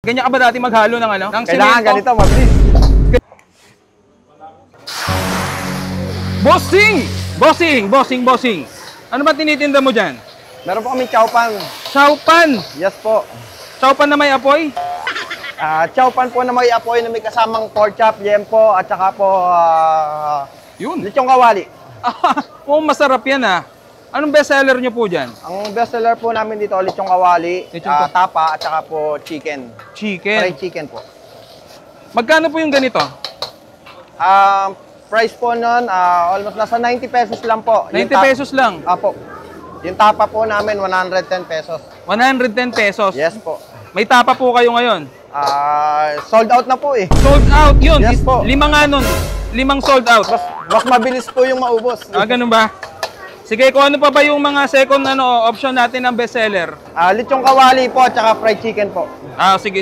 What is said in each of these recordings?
Ganyan ka ba dati maghalo ng ano? Ng Kailangan semento? ganito, mabilis. Bossing! Bossing! Ano ba tinitinda mo dyan? Meron po kami chowpan. Chowpan! Yes po. Chowpan na may apoy? Chowpan po na may apoy na may kasamang pork chop, yempo, at saka po Yun. lechong kawali. Oo, masarap yan ah. Anong bestseller nyo po dyan? Ang bestseller po namin dito, lechong kawali, tapa, at saka po chicken. Chicken. Fried chicken po. Magkano po yung ganito? Price po nun, almost nasa 90 pesos lang po. 90 pesos lang. Apo. Yung tapa po namin, 110 pesos. 110 pesos. Yes po. May tapa po kayo ngayon? Sold out na po eh. Sold out, yun. Yes po. 5 nga nun. 5 sold out. Mas mabilis po yung maubos. Ganun ba? Sige, kung ano pa ba yung mga second option natin ng bestseller? Lechong kawali po at saka fried chicken po. Sige.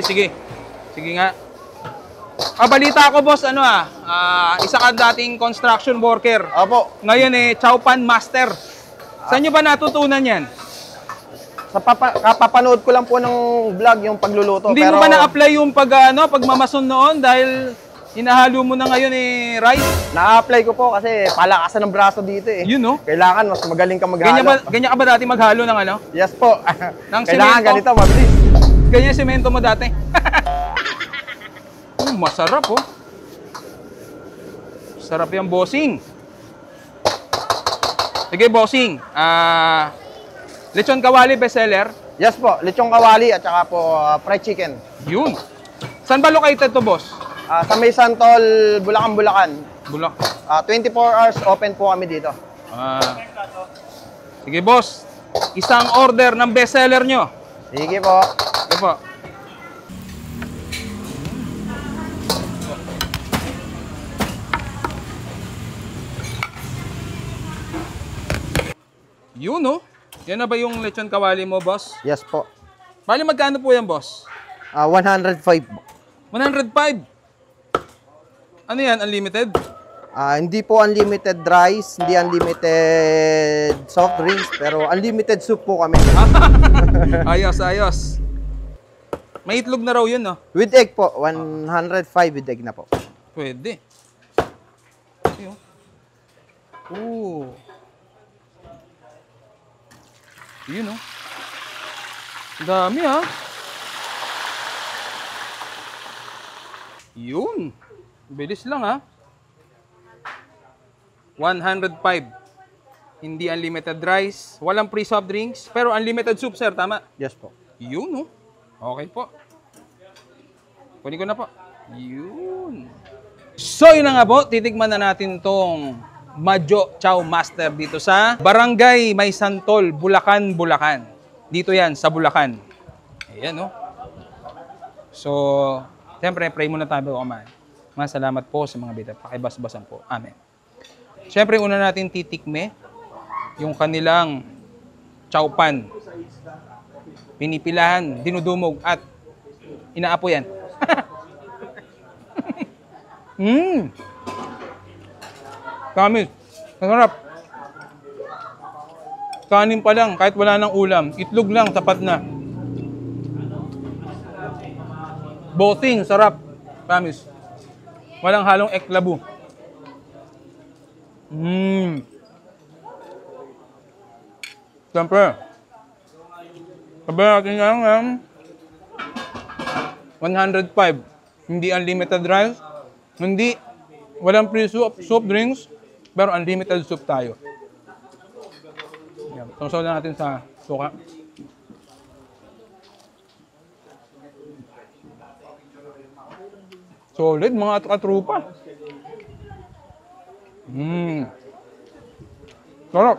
Sige nga. Balita ko boss, isa ka dating construction worker. Opo. Ngayon Chowpan Master. Saan nyo ba natutunan yan? Sa kapapanood ko lang po ng vlog yung pagluluto. Hindi mo ba na-apply yung pagmamason noon dahil hinahalo mo na ngayon rice? Na-apply ko po kasi palakasan ng braso dito eh. Yun no? Kailangan mas magaling ka maghalo. Ganyan ka ba dati maghalo ng ano? Yes po. Ng Kailangan semento? ganito, mabilis. Ganyan semento mo dati? Masarap oh. Sarap yung bossing. Sige bossing. Lechon kawali bestseller? Yes po, lechong kawali at saka po fried chicken. Yun. Saan ba located to boss? Sa May Santol, Bulacan. 24 hours open po kami dito. Sige boss, isang order ng bestseller nyo. Sige po. Sige po. Yun oh. Yan na ba yung lechon kawali mo boss? Yes po. Bali magkano po yan boss? 105 po. 105. Ano yan? Unlimited? Hindi po unlimited rice, hindi unlimited soft drinks, pero unlimited soup po kami. Ayos. May itlog na raw yun, no? With egg po, 105 with egg na po. Pwede. Ayun. Yun, no? Dami, ha? Yun. Bilis lang, ha? 105. Hindi unlimited rice. Walang free soft drinks. Pero unlimited soup, sir. Tama? Yes po. Yun, no? Okay po. Kunin ko na po. Yun. So, yun na nga po. Titikman na natin tong Madjo Chow Master dito sa Barangay May Santol, Bulacan. Dito yan, sa Bulacan. Ayan, no? So, siyempre, pray muna tayo bago kumain. Salamat po sa mga bida. Pakibas-basan po. Amen. Siyempre, una natin titikme yung kanilang chowpan. Pinipilahan, dinudumog, at inaapo yan. Kamis. Masarap. Kanin pa lang, kahit wala ng ulam. Itlog lang, tapat na. Bossing, sarap. Kamis. Walang halong eklabu. Siyempre. Sabi natin lang, 105. Hindi unlimited rice. Hindi, walang free soup drinks. Pero unlimited soup tayo. Yan. Tungsaw na natin sa suka. Solid, mga katrupa. Sarap.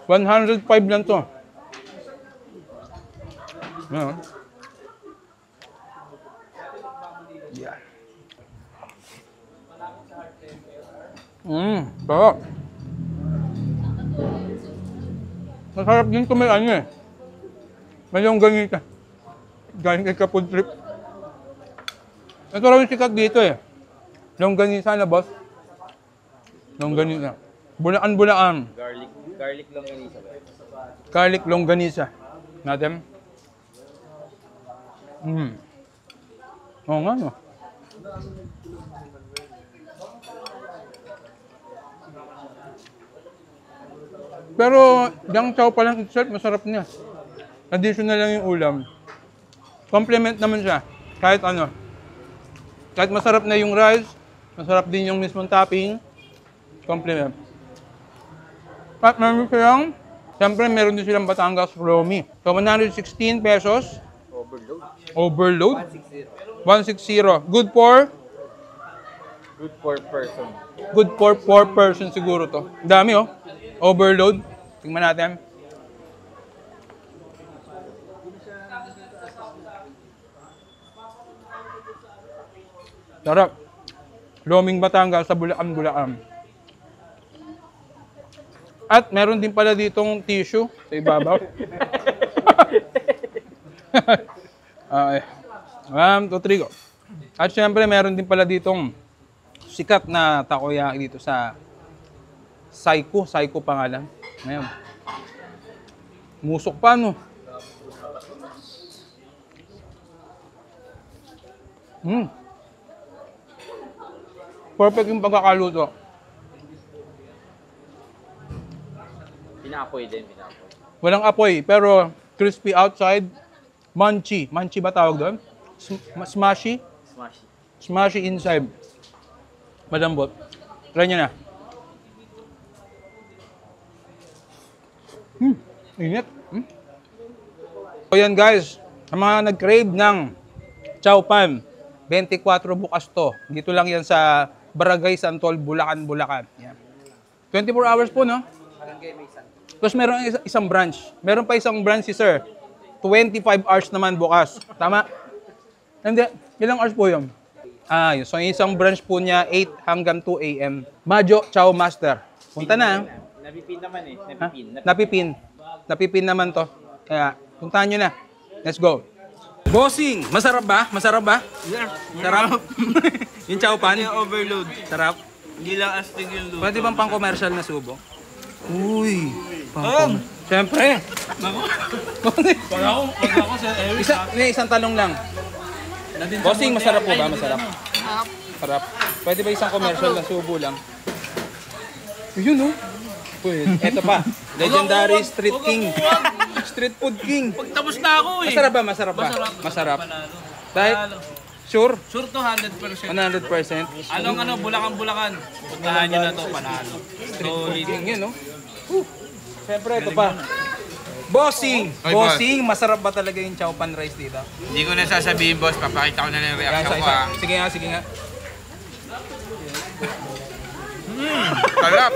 105 lang to. Yan. Yeah. Sarap. Masarap din ito may ano eh. May yung ganita. Galing kay Kapod Trip. Ito raw yung sikat dito eh. Longganisa na boss. Longganisa. Bulacan. Garlic longganisa ba? Garlic longganisa. Natin. Oo nga, no? Pero, yung chow pa lang itself, masarap niya. Additional lang yung ulam. Complement naman siya. Kahit ano. Kahit masarap na yung rice, masarap din yung mismong topping. Complement. At meron silang, siyempre meron din silang Batangas Romy. So, 116 pesos. Overload. 160. Good for? Good for person. Good for 4 person siguro to. Dami oh. Overload. Tingnan natin. Sarap. Loming Batangas sa Bulacan. At meron din pala ditong tissue sa ibabaw. Okay. 1, 2, 3, go. At syempre meron din pala ditong sikat na takoyaki dito sa Saiko pangalan. Ngayon. Musok pa, no? Perfect yung pagkakaluto. Pinapoy din, pinapoy. Walang apoy, pero crispy outside. Munchy. Munchy ba tawag doon? Smashy? Smashy. Smashy inside. Malambot. Try nyo na. Init. So yan guys, sa mga nag-crave ng chow pan, 24 bukas to. Dito lang yan sa Barangay Santol, Bulacan. Yan. 24 hours po, no? Tapos meron isang branch. Meron pa isang branch si sir. 25 hours naman bukas. Tama? Hindi. Ilang hours po yun? Yun. So, isang branch po niya, 8 hanggang 2 a.m. Majo Chow Master. Punta na. Napipin naman eh. Napipin naman to. Kaya, puntahan nyo na. Let's go. Bossing! Masarap ba? Yeah. Sarap? Yung chow pan? Yung overload. Sarap? Hindi lang astig yung luto. Pwede bang pang commercial na subo? Uy! Pang! Siyempre! Pag ako sa Eric, Isang tanong lang. Bossing, masarap po ba? Masarap. Sarap. Pwede ba isang commercial na subo lang? Yun, no? Pwede. Eto pa. Legendary Street King. Street Food King. Pagtapos na ako eh. Masarap ba? Masarap. Panalo. Dahil, sure? Sure to 100%. 100%. Anong Bulacan. Puntahan nyo na to, panalo. Street Food King yun, no? Siyempre, ito pa. Bossing! Bossing, masarap ba talaga yung chow pan rice dito? Hindi ko na sasabihin, boss. Papakita ko na lang yung Yan, reaction ko, isa. ah. Sige nga. Sarap.